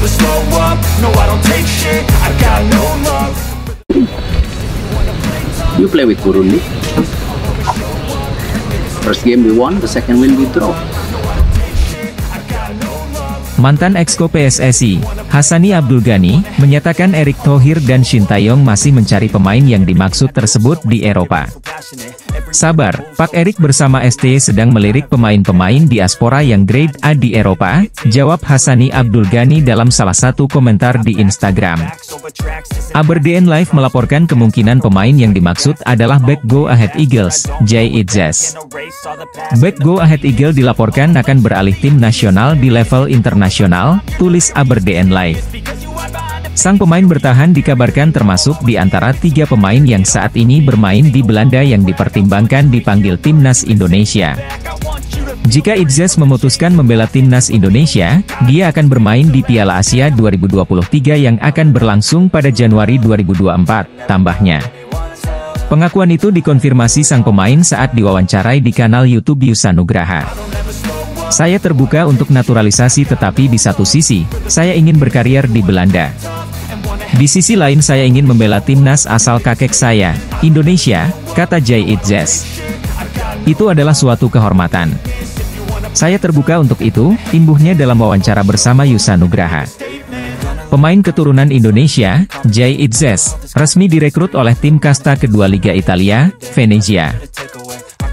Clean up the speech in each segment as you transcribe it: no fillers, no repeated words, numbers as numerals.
never slow up, no I don't take shit, I got no love. You play with Burundi. First game we won, the second win we draw. Mantan Exco PSSI, Hassani Abdul Ghani, menyatakan Erick Thohir dan Shin Taeyong masih mencari pemain yang dimaksud tersebut di Eropa. Sabar, Pak Erick bersama STY sedang melirik pemain-pemain diaspora yang grade A di Eropa, jawab Hassani Abdul Ghani dalam salah satu komentar di Instagram. Aberdeen Live melaporkan kemungkinan pemain yang dimaksud adalah bek Go Ahead Eagles, Jay Itzes. Bek Go Ahead Eagles dilaporkan akan beralih tim nasional di level internasional, tulis Aberdeen Live. Sang pemain bertahan dikabarkan termasuk di antara 3 pemain yang saat ini bermain di Belanda yang dipertimbangkan dipanggil timnas Indonesia. Jika Itzes memutuskan membela timnas Indonesia, dia akan bermain di Piala Asia 2023 yang akan berlangsung pada Januari 2024, tambahnya. Pengakuan itu dikonfirmasi sang pemain saat diwawancarai di kanal YouTube Yusa Nugraha. Saya terbuka untuk naturalisasi tetapi di satu sisi, saya ingin berkarier di Belanda. Di sisi lain saya ingin membela timnas asal kakek saya, Indonesia, kata Jay Itzes. Itu adalah suatu kehormatan. Saya terbuka untuk itu, imbuhnya dalam wawancara bersama Yusa Nugraha. Pemain keturunan Indonesia, Jay Itzes, resmi direkrut oleh tim kasta kedua Liga Italia, Venezia.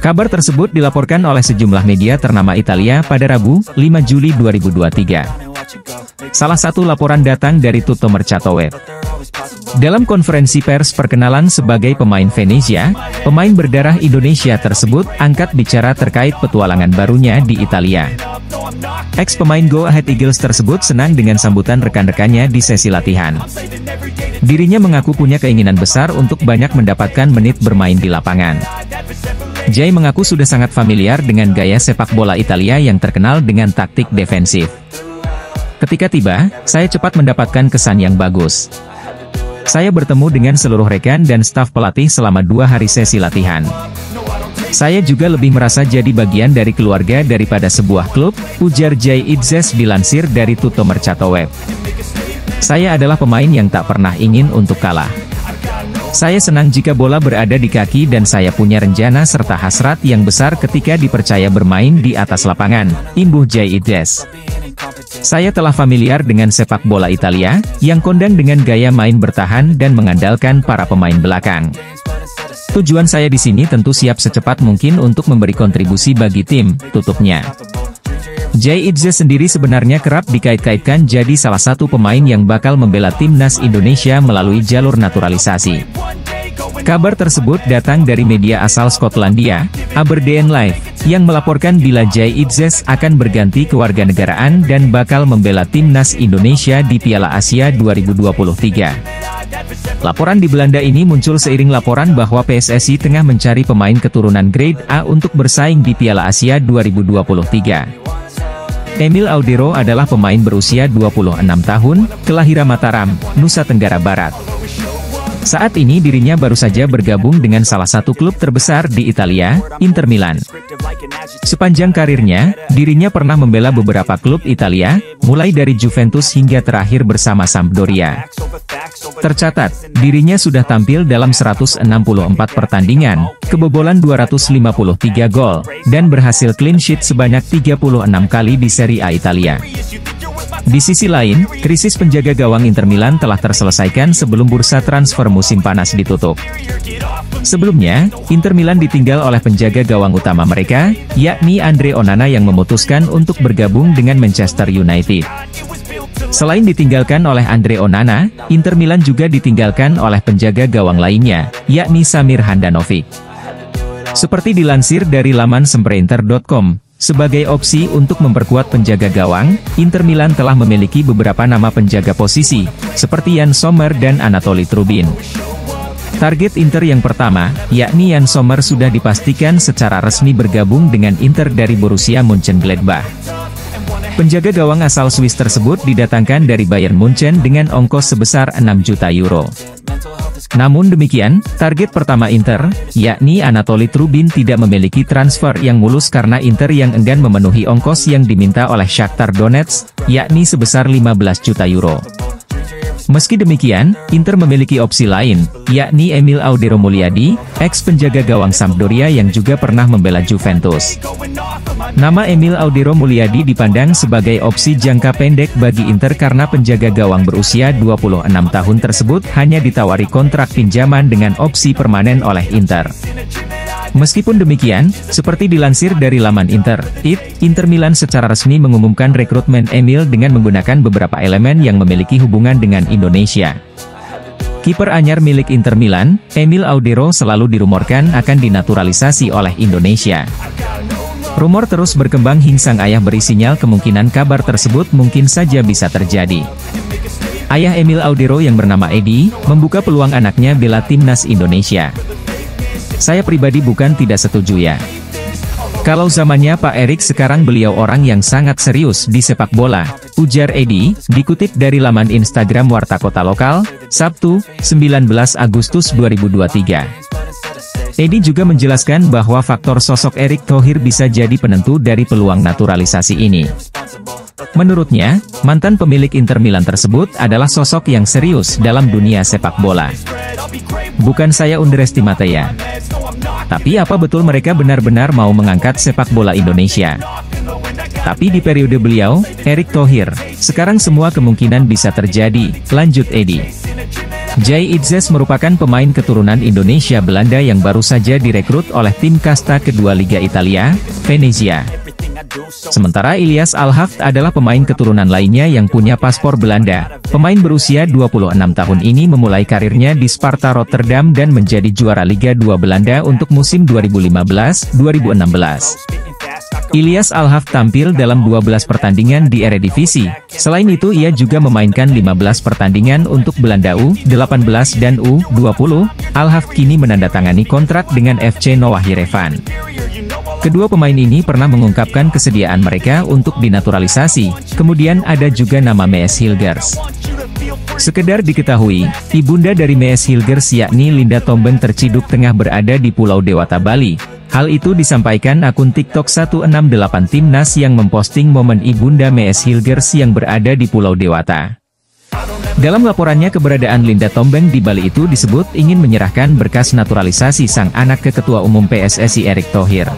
Kabar tersebut dilaporkan oleh sejumlah media ternama Italia pada Rabu, 5 Juli 2023. Salah satu laporan datang dari Tutto Mercato Web. Dalam konferensi pers perkenalan sebagai pemain Venezia, pemain berdarah Indonesia tersebut angkat bicara terkait petualangan barunya di Italia. Ex-pemain Go Ahead Eagles tersebut senang dengan sambutan rekan-rekannya di sesi latihan. Dirinya mengaku punya keinginan besar untuk banyak mendapatkan menit bermain di lapangan. Jay mengaku sudah sangat familiar dengan gaya sepak bola Italia yang terkenal dengan taktik defensif. Ketika tiba, saya cepat mendapatkan kesan yang bagus. Saya bertemu dengan seluruh rekan dan staf pelatih selama 2 hari sesi latihan. Saya juga lebih merasa jadi bagian dari keluarga daripada sebuah klub, ujar Jay Itzes dilansir dari Tutto Mercato Web. Saya adalah pemain yang tak pernah ingin untuk kalah. Saya senang jika bola berada di kaki dan saya punya rencana serta hasrat yang besar ketika dipercaya bermain di atas lapangan, imbuh Jay Itzes. Saya telah familiar dengan sepak bola Italia, yang kondang dengan gaya main bertahan dan mengandalkan para pemain belakang. Tujuan saya di sini tentu siap secepat mungkin untuk memberi kontribusi bagi tim, tutupnya. Jay Itzes sendiri sebenarnya kerap dikait-kaitkan jadi salah satu pemain yang bakal membela timnas Indonesia melalui jalur naturalisasi. Kabar tersebut datang dari media asal Skotlandia, Aberdeen Live, yang melaporkan bila Jay Itzes akan berganti kewarganegaraan dan bakal membela timnas Indonesia di Piala Asia 2023. Laporan di Belanda ini muncul seiring laporan bahwa PSSI tengah mencari pemain keturunan grade A untuk bersaing di Piala Asia 2023. Emil Audero adalah pemain berusia 26 tahun, kelahiran Mataram, Nusa Tenggara Barat. Saat ini dirinya baru saja bergabung dengan salah satu klub terbesar di Italia, Inter Milan. Sepanjang karirnya, dirinya pernah membela beberapa klub Italia, mulai dari Juventus hingga terakhir bersama Sampdoria. Tercatat, dirinya sudah tampil dalam 164 pertandingan, kebobolan 253 gol, dan berhasil clean sheet sebanyak 36 kali di Serie A Italia. Di sisi lain, krisis penjaga gawang Inter Milan telah terselesaikan sebelum bursa transfer musim panas ditutup. Sebelumnya, Inter Milan ditinggal oleh penjaga gawang utama mereka, yakni Andre Onana yang memutuskan untuk bergabung dengan Manchester United. Selain ditinggalkan oleh Andre Onana, Inter Milan juga ditinggalkan oleh penjaga gawang lainnya, yakni Samir Handanovic. Seperti dilansir dari laman Sprinter.com, sebagai opsi untuk memperkuat penjaga gawang, Inter Milan telah memiliki beberapa nama penjaga posisi, seperti Jan Sommer dan Anatoly Trubin. Target Inter yang pertama, yakni Jan Sommer sudah dipastikan secara resmi bergabung dengan Inter dari Borussia Mönchengladbach. Penjaga gawang asal Swiss tersebut didatangkan dari Bayern Munchen dengan ongkos sebesar 6 juta euro. Namun demikian, target pertama Inter, yakni Anatoly Trubin tidak memiliki transfer yang mulus karena Inter yang enggan memenuhi ongkos yang diminta oleh Shakhtar Donetsk, yakni sebesar 15 juta euro. Meski demikian, Inter memiliki opsi lain, yakni Emil Audero Mulyadi, ex-penjaga gawang Sampdoria yang juga pernah membela Juventus. Nama Emil Audero Mulyadi dipandang sebagai opsi jangka pendek bagi Inter karena penjaga gawang berusia 26 tahun tersebut hanya ditawari kontrak pinjaman dengan opsi permanen oleh Inter. Meskipun demikian, seperti dilansir dari laman Inter Milan secara resmi mengumumkan rekrutmen Emil dengan menggunakan beberapa elemen yang memiliki hubungan dengan Indonesia. Kiper anyar milik Inter Milan, Emil Audero selalu dirumorkan akan dinaturalisasi oleh Indonesia. Rumor terus berkembang hingga sang ayah beri sinyal kemungkinan kabar tersebut mungkin saja bisa terjadi. Ayah Emil Audero yang bernama Edi, membuka peluang anaknya bela timnas Indonesia. Saya pribadi bukan tidak setuju ya. Kalau zamannya Pak Erik sekarang beliau orang yang sangat serius di sepak bola, ujar Edi, dikutip dari laman Instagram Warta Kota Lokal, Sabtu, 19 Agustus 2023. Edi juga menjelaskan bahwa faktor sosok Erick Thohir bisa jadi penentu dari peluang naturalisasi ini. Menurutnya, mantan pemilik Inter Milan tersebut adalah sosok yang serius dalam dunia sepak bola. Bukan saya underestimate ya. Tapi apa betul mereka benar-benar mau mengangkat sepak bola Indonesia? Tapi di periode beliau, Erick Thohir, sekarang semua kemungkinan bisa terjadi, lanjut Edi. Jay Itzes merupakan pemain keturunan Indonesia Belanda yang baru saja direkrut oleh tim kasta kedua Liga Italia, Venezia. Sementara Ilyas Alhaft adalah pemain keturunan lainnya yang punya paspor Belanda. Pemain berusia 26 tahun ini memulai karirnya di Sparta Rotterdam dan menjadi juara Liga 2 Belanda untuk musim 2015-2016. Ilyas Alhaft tampil dalam 12 pertandingan di Eredivisie. Selain itu ia juga memainkan 15 pertandingan untuk Belanda U18 dan U20. Alhaft kini menandatangani kontrak dengan FC Noah Yerevan. Kedua pemain ini pernah mengungkapkan kesediaan mereka untuk dinaturalisasi. Kemudian ada juga nama Mees Hilgers. Sekedar diketahui, ibunda dari Mees Hilgers yakni Linda Tombeng terciduk tengah berada di Pulau Dewata, Bali. Hal itu disampaikan akun TikTok 168 Timnas yang memposting momen ibunda Mees Hilgers yang berada di Pulau Dewata. Dalam laporannya keberadaan Linda Tombeng di Bali itu disebut ingin menyerahkan berkas naturalisasi sang anak ke Ketua Umum PSSI Erick Thohir.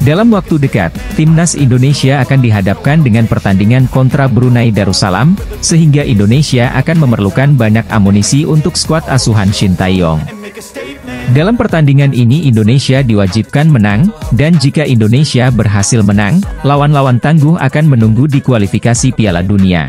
Dalam waktu dekat, Timnas Indonesia akan dihadapkan dengan pertandingan kontra Brunei Darussalam, sehingga Indonesia akan memerlukan banyak amunisi untuk skuad asuhan Shin Tae-yong. Dalam pertandingan ini Indonesia diwajibkan menang, dan jika Indonesia berhasil menang, lawan-lawan tangguh akan menunggu di kualifikasi Piala Dunia.